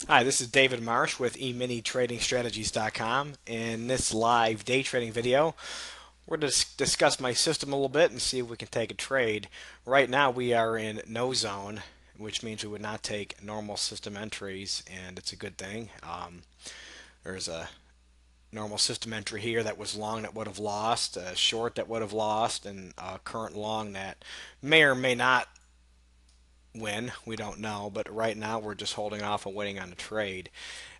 Hi, this is David Marsh with EminiTradingStrategies.com. In this live day trading video, we're going to discuss my system a little bit and see if we can take a trade. Right now, we are in no zone, which means we would not take normal system entries, and it's a good thing. There's a normal system entry here that was long that would have lost, a short that would have lost, and a current long that may or may not win. We don't know, but right now we're just holding off and waiting on the trade.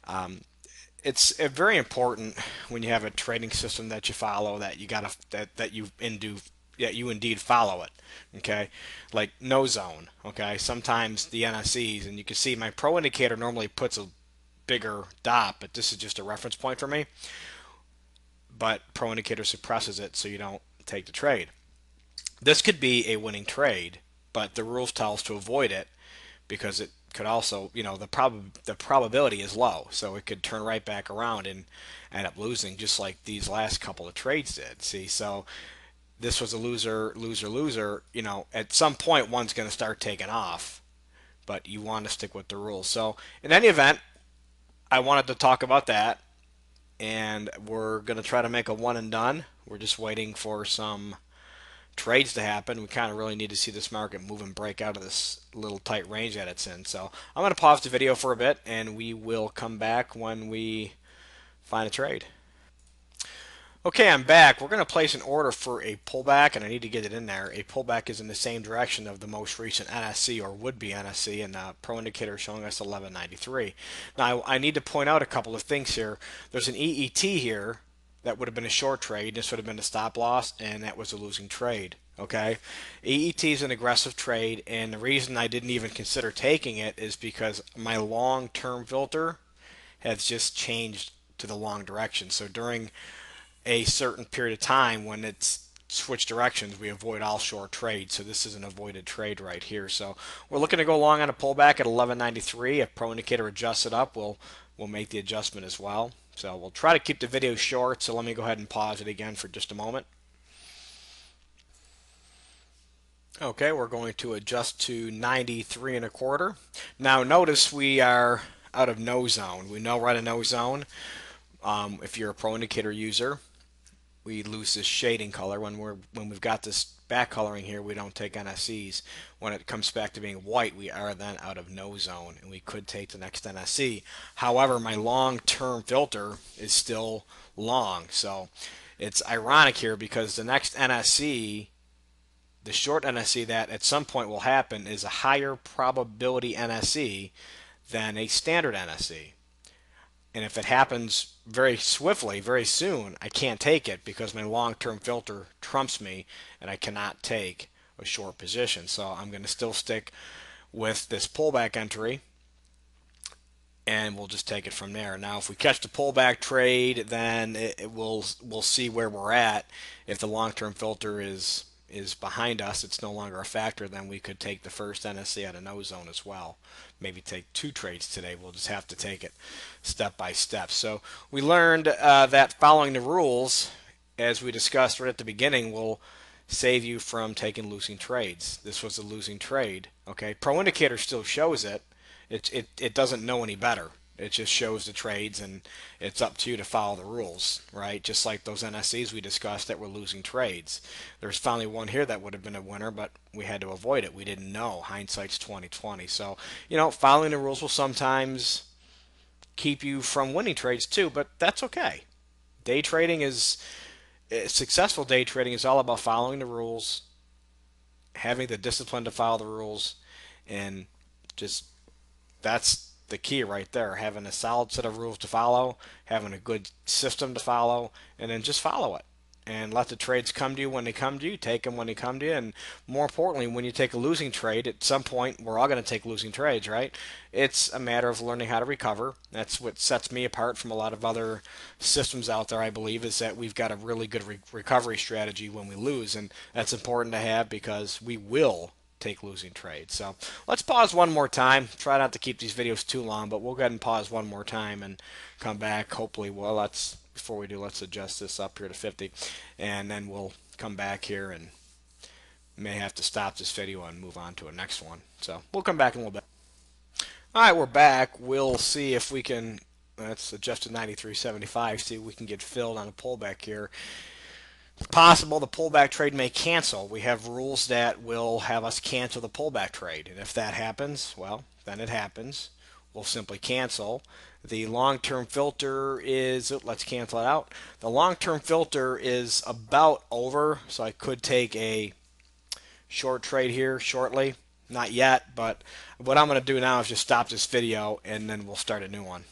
Um, it's very important when you have a trading system that you follow that you gotta that you indeed follow it. Okay, like no zone. Okay, sometimes the NSEs, and you can see my pro indicator normally puts a bigger dot, but this is just a reference point for me. But pro indicator suppresses it so you don't take the trade. This could be a winning trade, but the rules tell us to avoid it because it could also, the probability is low, so it could turn right back around and end up losing, just like these last couple of trades did. See, so this was a loser, loser, loser. At some point, one's going to start taking off, but you want to stick with the rules. So, in any event, I wanted to talk about that, and we're going to try to make a one and done. We're just waiting for some trades to happen. We kind of really need to see this market move and break out of this little tight range that it's in. So I'm going to pause the video for a bit and we will come back when we find a trade. Okay, I'm back. We're going to place an order for a pullback, and I need to get it in there. A pullback is in the same direction of the most recent NSC or would-be NSC, and the pro indicator is showing us 1193. Now, I need to point out a couple of things here. There's an EET here that would have been a short trade. This would have been a stop loss, and that was a losing trade. Okay, EET is an aggressive trade, and the reason I didn't even consider taking it is because my long-term filter has just changed to the long direction. So during a certain period of time when it's switched directions, we avoid all short trades. So this is an avoided trade right here. So we're looking to go long on a pullback at 1193. If pro indicator adjusts it up, we'll make the adjustment as well. So we'll try to keep the video short. So let me go ahead and pause it again for just a moment. Okay, we're going to adjust to 93 and a quarter. Now notice we are out of no zone. We know we're out of no zone. If you're a pro indicator user, we lose this shading color. When we've got this back coloring here, we don't take NSCs. When it comes back to being white, we are then out of no zone, and we could take the next NSC. However, my long-term filter is still long, so it's ironic here because the next NSC, the short NSC that at some point will happen, is a higher probability NSC than a standard NSC. And if it happens very swiftly, very soon, I can't take it because my long-term filter trumps me and I cannot take a short position. So I'm going to still stick with this pullback entry and we'll just take it from there. Now, if we catch the pullback trade, then we'll see where we're at. If the long-term filter is behind us, it's no longer a factor, then we could take the first NSC out of no zone as well. Maybe take two trades today. We'll just have to take it step by step. So we learned that following the rules, as we discussed right at the beginning, will save you from taking losing trades. This was a losing trade. Okay, pro indicator still shows it. It doesn't know any better. It just shows the trades, and it's up to you to follow the rules, right? Just like those NSCs we discussed that were losing trades. There's finally one here that would have been a winner, but we had to avoid it. We didn't know. Hindsight's 2020. So, following the rules will sometimes keep you from winning trades too, but that's okay. Day trading is successful. Day trading is all about following the rules, having the discipline to follow the rules, and just that's the key right there. Having a solid set of rules to follow, having a good system to follow, and then just follow it. And let the trades come to you when they come to you. Take them when they come to you. And more importantly, when you take a losing trade, at some point, we're all going to take losing trades, right? It's a matter of learning how to recover. That's what sets me apart from a lot of other systems out there, I believe, is that we've got a really good recovery strategy when we lose. And that's important to have because we will take losing trades. So let's pause one more time. Try not to keep these videos too long, but we'll go ahead and pause one more time and come back. Hopefully, well, before we do, let's adjust this up here to 50, and then we'll come back here and may have to stop this video and move on to a next one. So we'll come back in a little bit. All right, we're back. We'll see if we can. That's adjusted 93.75. See if we can get filled on a pullback here. It's possible the pullback trade may cancel. We have rules that will have us cancel the pullback trade. And if that happens, well, then it happens. We'll simply cancel. The long-term filter is, let's cancel it out. The long-term filter is about over, so I could take a short trade here shortly. Not yet, but what I'm going to do now is just stop this video and then we'll start a new one.